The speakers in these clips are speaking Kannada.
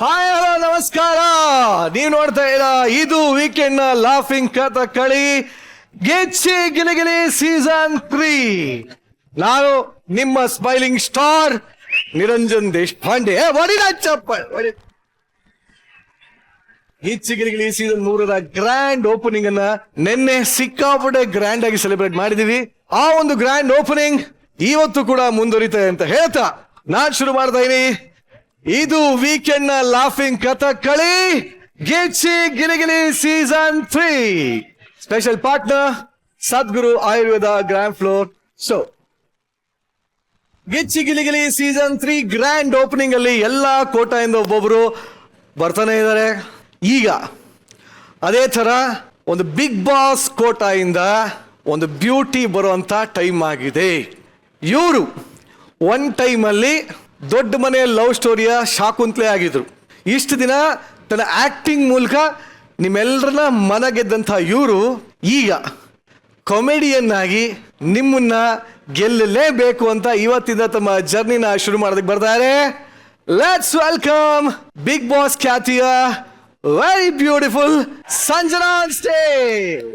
ಹಾಯ್ ಹಲೋ ನಮಸ್ಕಾರ. ನೀವು ನೋಡ್ತಾ ಇದ್ದೀರಾ ಇದು ವೀಕೆಂಡ್ ನ ಲಾಫಿಂಗ್ ಕಥಕಳಿ ಗೆಚ್ಚಿ ಗಿಲಿಗಿಲಿ ಸೀಸನ್ 3. ನಾನು ನಿಮ್ಮ ಸ್ಮೈಲಿಂಗ್ ಸ್ಟಾರ್ ನಿರಂಜನ್ ದೇಶಪಾಂಡೆ. ಗಿಚ್ಚಿ ಗಿಲಿಗಿಲಿ ಸೀಸನ್ 3ರ ಗ್ರ್ಯಾಂಡ್ ಓಪನಿಂಗ್ ಅನ್ನ ನಿನ್ನೆ ಸಿಕ್ಕಾಪಟ್ಟೆ ಗ್ರ್ಯಾಂಡ್ ಆಗಿ ಸೆಲೆಬ್ರೇಟ್ ಮಾಡಿದೀವಿ. ಆ ಒಂದು ಗ್ರ್ಯಾಂಡ್ ಓಪನಿಂಗ್ ಇವತ್ತು ಕೂಡ ಮುಂದುವರಿತದೆ ಅಂತ ಹೇಳ್ತಾ ನಾನ್ ಶುರು ಮಾಡ್ತಾ ಇದೀನಿ. ಇದು ವೀಕೆಂಡ್ ನ laughing Kathakali Gicchi Giligili season 3. Special partner Sadguru Ayurveda grand floor. So Gicchi Giligili season 3 grand opening ಅಲ್ಲಿ ಎಲ್ಲಾ ಕೋಟಾಯಿಂದ ಒಬ್ಬೊಬ್ರು ಬರ್ತಾನೆ ಇದ್ದಾರೆ. ಈಗ ಅದೇ ತರ ಒಂದು ಬಿಗ್ ಬಾಸ್ ಕೋಟಾಯಿಂದ ಒಂದು ಬ್ಯೂಟಿ ಬರುವಂತ ಟೈಮ್ ಆಗಿದೆ. ಇವರು ಒನ್ ಟೈಮ್ ಅಲ್ಲಿ ದೊಡ್ಡ ಮನೆಯ ಲವ್ ಸ್ಟೋರಿಯ ಶಾಕುಂತಲೆ ಆಗಿದ್ರು. ಇಷ್ಟು ದಿನ ತನ್ನ ಆಕ್ಟಿಂಗ್ ಮೂಲಕ ನಿಮ್ಮೆಲ್ಲರನ್ನ ಮನ ಗೆದ್ದಂಥ ಇವರು ಈಗ ಕಾಮಿಡಿಯನ್ ಆಗಿ ನಿಮ್ಮನ್ನ ಗೆಲ್ಲಲೇಬೇಕು ಅಂತ ಇವತ್ತಿಂದ ತಮ್ಮ ಜರ್ನಿನ ಶುರು ಮಾಡೋದಕ್ಕೆ ಬರ್ತಾರೆ. ಲೆಟ್ಸ್ ವೆಲ್ಕಮ್ ಬಿಗ್ ಬಾಸ್ ಖ್ಯಾತಿಯ very beautiful Sanjana on stage.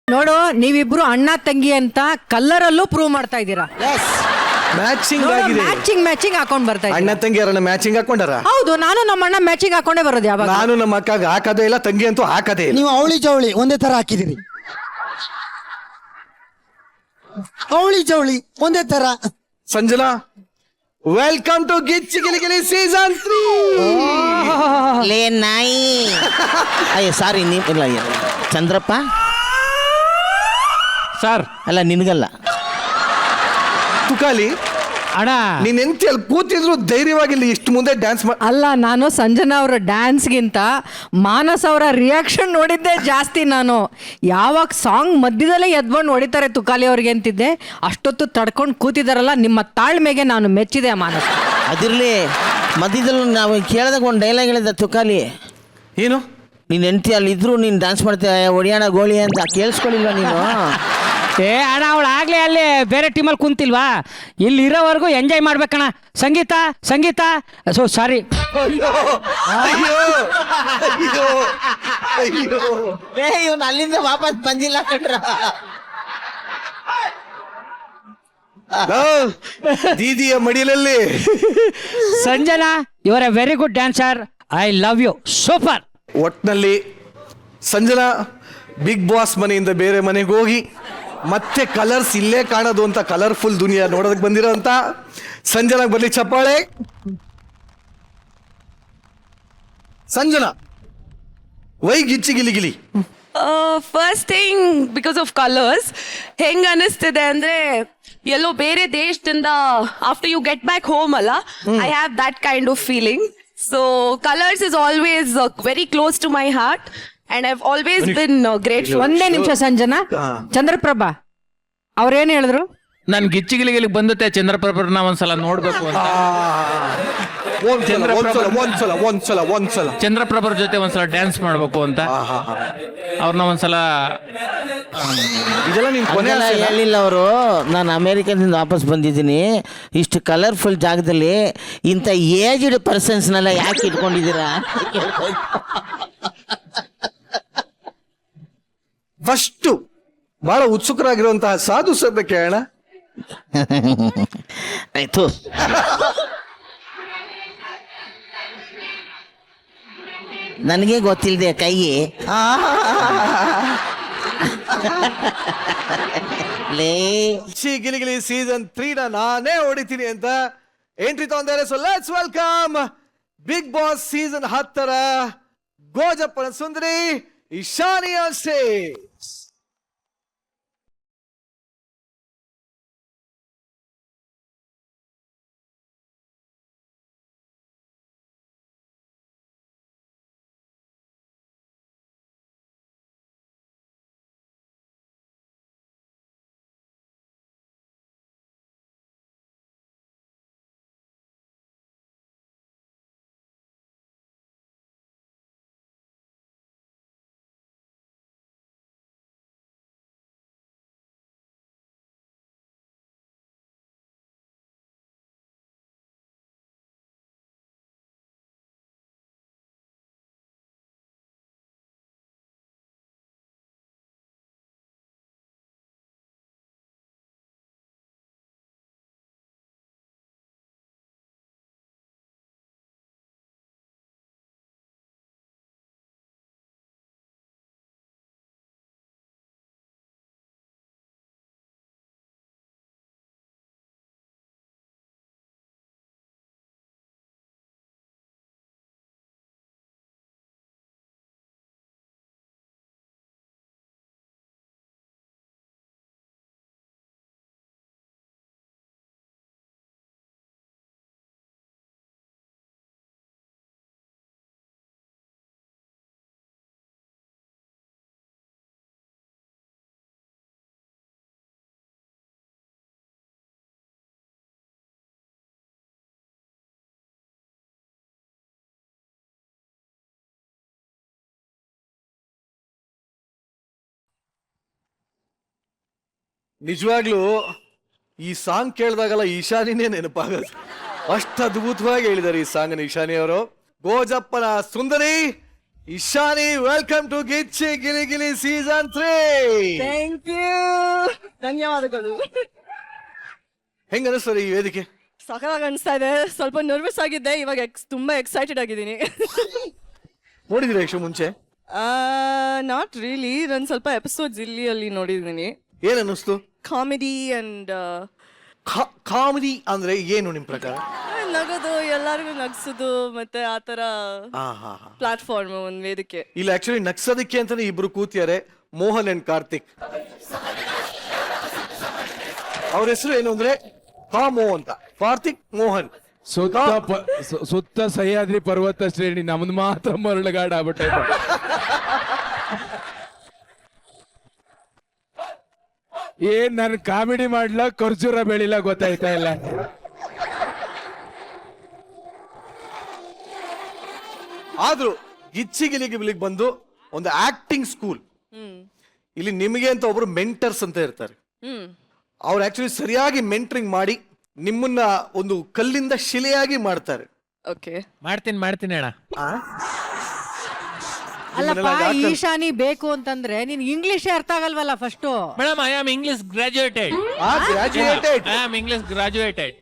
ನೋಡು, ನೀವಿಬ್ರು ಅಣ್ಣ ತಂಗಿ ಅಂತ ಕಲ್ಲರಲ್ಲೂ ಪ್ರೂವ್ ಮಾಡ್ತಾ ಇದ್ದೀರಾ. ಮ್ಯಾಚಿಂಗ್ ಆಗಿದೆ. ಮ್ಯಾಚಿಂಗ್ ಹಾಕೊಂಡ್ ಬರ್ತಾ ಇದ್ದೀರಾ. ಅಣ್ಣ ತಂಗಿ ಯಾರನ್ನ ಮ್ಯಾಚಿಂಗ್ ಹಾಕೊಂಡಾರ? ಹೌದು, ನಾನು ನಮ್ಮ ಅಣ್ಣ ಮ್ಯಾಚಿಂಗ್ ಹಾಕೊಂಡೇ ಬರೋದು ಯಾವಾಗ. ನಾನು ನಮ್ಮ ಅಕ್ಕಗೆ ಹಾಕದೇ ಇಲ್ಲ, ತಂಗಿ ಅಂತೂ ಹಾಕದೇ ಇಲ್ಲ. ನೀವು ಅವಳಿ ಜವಳಿ ಒಂದೇ ತರ ಹಾಕಿದಿರಿ. ಅವಳಿ ಜವಳಿ ಒಂದೇ ತರ. Sanjana, welcome to Gicchi Giligili season 3. ಲೇ ನಾಯಿ. ಅಯ್ಯ ಸಾರಿ, ಇಲ್ಲ ಚಂದ್ರಪ್ಪ ಸರ್. ಅಲ್ಲ ನಿನಗಲ್ಲ, ತುಕಾಲಿ ಅಣ್ಣ ನೀನ್ ಎಂತಿ ಅಲ್ಲಿ ಕೂತಿದ್ರು ಧೈರ್ಯವಾಗಿ ಇಲ್ಲಿ ಇಷ್ಟು ಮುಂದೆ ಡ್ಯಾನ್ಸ್ ಮಾಡಿ. ಅಲ್ಲ, ನಾನು ಸಂಜನಾ ಅವರ ಡ್ಯಾನ್ಸ್ಗಿಂತ ಮಾನಸ್ ಅವರ ರಿಯಾಕ್ಷನ್ ನೋಡಿದ್ದೆ ಜಾಸ್ತಿ. ನಾನು ಯಾವಾಗ ಸಾಂಗ್ ಮಧ್ಯದಲ್ಲೇ ಎದ್ಬಂಡು ಹೊಡಿತಾರೆ ತುಕಾಲಿ ಅವ್ರಿಗೆ ಅಂತಿದ್ದೆ, ಅಷ್ಟೊತ್ತು ತಡ್ಕೊಂಡು ಕೂತಿದಾರಲ್ಲ, ನಿಮ್ಮ ತಾಳ್ಮೆಗೆ ನಾನು ಮೆಚ್ಚಿದೆ ಮಾನಸ್. ಅದಿರ್ಲಿ, ಮಧ್ಯದಲ್ಲಿ ನಾವು ಕೇಳಿದಾಗ ಒಂದು ಡೈಲಾಗ್ ಹೇಳಿದ ತುಕಾಲಿ, ಏನು ನೀನು ಹೆಂಡತಿ ಅಲ್ಲಿ ಇದ್ರು ನೀನು ಡ್ಯಾನ್ಸ್ ಮಾಡ್ತೇವೆ ಒಡಿಯಾಣ ಗೋಳಿ ಅಂತ ಕೇಳಿಸ್ಕೊಳ್ಳಿಲ್ವ ನೀನು? ಏ ಅಣ್ಣ, ಅವಳು ಆಗ್ಲೇ ಅಲ್ಲಿ ಬೇರೆ ಟೀಮಲ್ಲಿ ಕುಂತಿಲ್ವಾ, ಇಲ್ಲಿ ಇರೋವರೆಗೂ ಎಂಜಾಯ್ ಮಾಡ್ಬೇಕಣ್ಣ. ಸಂಗೀತ ಸಂಗೀತ ಸಾರಿ. ಇವನು ಅಲ್ಲಿಂದ ವಾಪಸ್ ಬಂದಿಲ್ಲ ಕಣ್ರ. ದೀದಿಯ ಮಡಿಲಲ್ಲಿ Sanjana, you are a very good dancer, I love you, super. ಒಟ್ನಲ್ಲಿ ಸಂಜನಾ ಬಿಗ್ ಬಾಸ್ ಮನೆಯಿಂದ ಬೇರೆ ಮನೆಗೆ ಹೋಗಿ ಮತ್ತೆ ಕಲರ್ಸ್ ಇಲ್ಲೇ ಕಾಣೋದು ಅಂತ ಕಲರ್ಫುಲ್ ದುನಿಯಾ ನೋಡೋದಕ್ಕೆ ಬಂದಿರೋ ಅಂತ ಸಂಜನಾಗ್ ಬರ್ಲಿ ಚಪ್ಪಾಳೆ. Sanjana, why Gicchi Gili Gili? First thing because of Colors ಹೆಂಗ್ ಅನಿಸ್ತಿದೆ ಅಂದ್ರೆ ಎಲ್ಲೋ ಬೇರೆ ದೇಶದಿಂದ after you get back home ಅಲ್ಲ, I have that kind of feeling. So Colors is always very close to my heart and I've always been grateful. ಒಂದೇ ನಿಮಿಷ ಸಂಜನಾ, ಚಂದ್ರಪ್ರಭಾ ಅವ್ರೇನ್ ಹೇಳಿದ್ರು? ನನ್ ಗಿಚ್ಚಿಗಿಲಿಗೆ ಬಂದತ್ತೆ ಚಂದ್ರಪ್ರಭರನ್ನ ಒಂದ್ಸಲ ನೋಡ್ಬೇಕು ಅಂತ. ಒಂದ್ಸಲ ಚಂದ್ರಪ್ರಭರ ಜೊತೆ ಒಂದ್ಸಲ ಡ್ಯಾನ್ಸ್ ಮಾಡ್ಬೇಕು ಅಂತ ಅವ್ರನ್ನ ಒಂದ್ಸಲ. ಇದೆಲ್ಲ ನಿನ್ ಕೊನೆ ಹಂಗೆಲ್ಲ ಹೇಳಿಲ್ಲ ಅವರು. ನಾನು ಅಮೇರಿಕದಿಂದ ವಾಪಸ್ ಬಂದಿದ್ದೀನಿ, ಇಷ್ಟು ಕಲರ್ಫುಲ್ ಜಾಗದಲ್ಲಿ ಇಂಥ ಏಜ್ಡ್ ಪರ್ಸನ್ಸ್ನೆಲ್ಲ ಯಾಕೆ ಇಟ್ಕೊಂಡಿದ್ದೀರಾ? ಫಸ್ಟ್ ಬಹಳ ಉತ್ಸುಕರಾಗಿರುವಂತಹ ಸಾಧು ಸಭೆ ಕೇಳೋಣ. ಆಯ್ತು, ನನಗೆ ಗೊತ್ತಿಲ್ಲದೆ ಕೈ ಲೇ ಗಿಲಿಗಿಲಿ ಸೀಸನ್ 3 ನಾನೇ ಹೊಡಿತೀನಿ ಅಂತ ಎಂಟ್ರಿ ತಗೊಂಡಿದ್ದಾರೆ. So let's welcome Bigg Boss season 10 ಗೋಜಪ್ಪನ ಸುಂದರಿ ಇಶಾನಿ ಆನ್ ಸ್ಟೇಜ್. ನಿಜವಾಗ್ಲೂ ಈ ಸಾಂಗ್ ಕೇಳಿದಾಗಲ್ಲ ಈಶಾನಿನೇ ನೆನಪಾಗೋದು. ಅಷ್ಟು ಅದ್ಭುತವಾಗಿ ಹೇಳಿದ್ದಾರೆ ಈ ಸಾಂಗ್ ಈಶಾನಿ ಅವರು. ಗೋಜಪ್ಪನ ಸುಂದರಿ Ishani, welcome to Gicchi Gili Gili season 3. Thank you, ಧನ್ಯವಾದಗಳು. ಹೆಂಗ ಅನಿಸ್ತದೆ ಈ ವೇದಿಕೆ? ಸಖತ್ತಾಗಿ ಅನಿಸ್ತಾ ಇದೆ. ಸ್ವಲ್ಪ ನರ್ವಸ್ ಆಗಿದ್ದೆ, ಇವಾಗ ತುಂಬಾ ಎಕ್ಸೈಟೆಡ್ ಆಗಿದ್ದೀನಿ. ನೋಡಿದಿರ ಯಕ್ಷ ಮುಂಚೆ? ನಾಟ್ ರಿಯಲಿ, ನಾನು ಸ್ವಲ್ಪ ಎಪಿಸೋಡ್ಸ್ ಇಲ್ಲಿ ಅಲ್ಲಿ ನೋಡಿದ್ದೀನಿ. ಏನ್ ಅನ್ನಿಸ್ತು? ಕಾಮಿಡಿ ಅಂಡ್ ಕಾಮಿಡಿ ಅಂದ್ರೆ ಏನು ನಿಮ್ ಪ್ರಕಾರ? ನಗೋದು, ಎಲ್ಲರಿಗೂ ನಗ್ಸೋದು, ಮತ್ತೆ ಆತರ ಪ್ಲಾಟ್ಫಾರ್ಮ್, ಒಂದ್ ವೇದಿಕೆ. ಇಲ್ಲ, ಆಕ್ಚುಲಿ ನಗ್ಸೋದಕ್ಕೆ ಅಂತಾನೆ ಇಬ್ರು ಕೂತಿದ್ದಾರೆ, ಮೋಹನ್ ಅಂಡ್ ಕಾರ್ತಿಕ್. ಅವ್ರ ಹೆಸರು ಏನು ಅಂದ್ರೆ ಕಾಮೋ ಅಂತ, ಕಾರ್ತಿಕ್ ಮೋಹನ್. ಸುತ್ತ ಸಹ್ಯಾದ್ರಿ ಪರ್ವತ ಶ್ರೇಣಿ, ನಮ್ದು ಮಾತ್ರ ಮರಳುಗಾಡ ಆಗ್ಬಿಟ್ಟೈತೆ. ಏನ್ ನನ್ ಕಾಮಿಡಿ ಮಾಡ್ಲ ಖರ್ಜೂರ ಬೆಳಿಲ್ಲ ಗೊತ್ತಾಯ್ತಾ ಇಲ್ಲ. ಆದ್ರೂ ಇಲ್ಲಿಗೆ ಬಂದು ಒಂದು ಆಕ್ಟಿಂಗ್ ಸ್ಕೂಲ್, ಇಲ್ಲಿ ನಿಮಗೆ ಅಂತ ಒಬ್ರು ಮೆಂಟರ್ಸ್ ಅಂತ ಇರ್ತಾರೆ. ಅವ್ರು ಆಕ್ಚುಲಿ ಸರಿಯಾಗಿ ಮೆಂಟರಿಂಗ್ ಮಾಡಿ ನಿಮ್ಮನ್ನ ಒಂದು ಕಲ್ಲಿಂದ ಶಿಲೆಯಾಗಿ ಮಾಡ್ತಾರೆ. ಓಕೆ, ಮಾಡ್ತೀನಿ ಅಣ್ಣ. ಅಲ್ಲಪ್ಪ, ಈಶಾನಿ ಬೇಕು ಅಂತಂದ್ರೆ ನೀನ್ ಇಂಗ್ಲಿಷ್ ಅರ್ಥ ಆಗಲ್ವಲ್ಲ first. Madam, I am English graduated. Graduated. I am English graduated.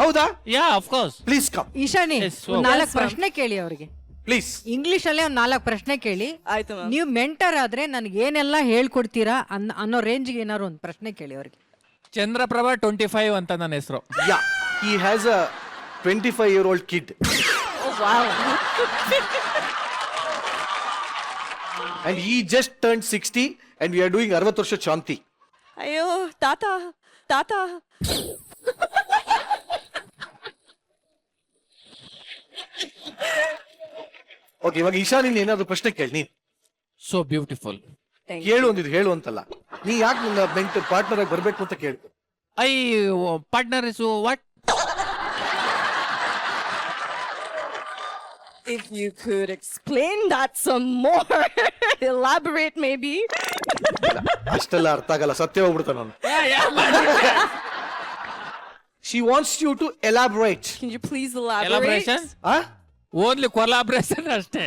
ಹೌದಾ? Yeah, of course. Please come. Ishani, Yes, ಒಂದ್ 4 ಪ್ರಶ್ನೆ ಕೇಳಿ ಅವ್ರಿಗೆ. ಪ್ಲೀಸ್. ಇಂಗ್ಲಿಷ್ ಅಲ್ಲೇ ಒಂದ್ 4 ಪ್ರಶ್ನೆ ಕೇಳಿ. ಆಯ್ತು ಮ್ಯಾಮ್. ನೀವು ಮೆಂಟರ್ ಆದ್ರೆ ನನ್ಗೆ ಏನೆಲ್ಲ ಹೇಳ್ಕೊಡ್ತೀರಾ ಅನ್ನೋ ರೇಂಜ್ಗೆ ಏನಾದ್ರು ಒಂದು ಪ್ರಶ್ನೆ ಕೇಳಿ ಅವ್ರಿಗೆ. ಚಂದ್ರಪ್ರಭಾ 25 ಅಂತ ನನ್ನ ಹೆಸರು. Yeah, he has a 25-year-old kid. Oh, wow. And he just turned 60 and we are doing 60 ವರ್ಷ ಶಾಂತಿ. ಅಯ್ಯೋ ತಾತ ತಾತ. ಓಕೆ, ಇವಾಗ ಈಶಾನಿ ಏನಾದ್ರು ಪ್ರಶ್ನೆ ಕೇಳಿ ನೀನ್. So beautiful. ಕೇಳು ಒಂದಿದ್ದು, ಹೇಳು ಅಂತಲ್ಲ. ನೀ ಯಾಕೆ ನನ್ನ ಪಾರ್ಟ್ನರ್ ಆಗಿ ಬರ್ಬೇಕು ಅಂತ ಕೇಳು. I partner is what? If you could explain that some more, elaborate maybe. ಅಷ್ಟೆಲ್ಲ ಅರ್ಥ ಆಗಲ್ಲ, ಸತ್ಯ ಹೋಗ್ಬಿಡ್ತಾನ ನಾನು. She wants you to elaborate. Can you please elaborate? ಎಲಾಬ್ರೇಷನ್? Huh? Only collaboration ಅಷ್ಟೇ.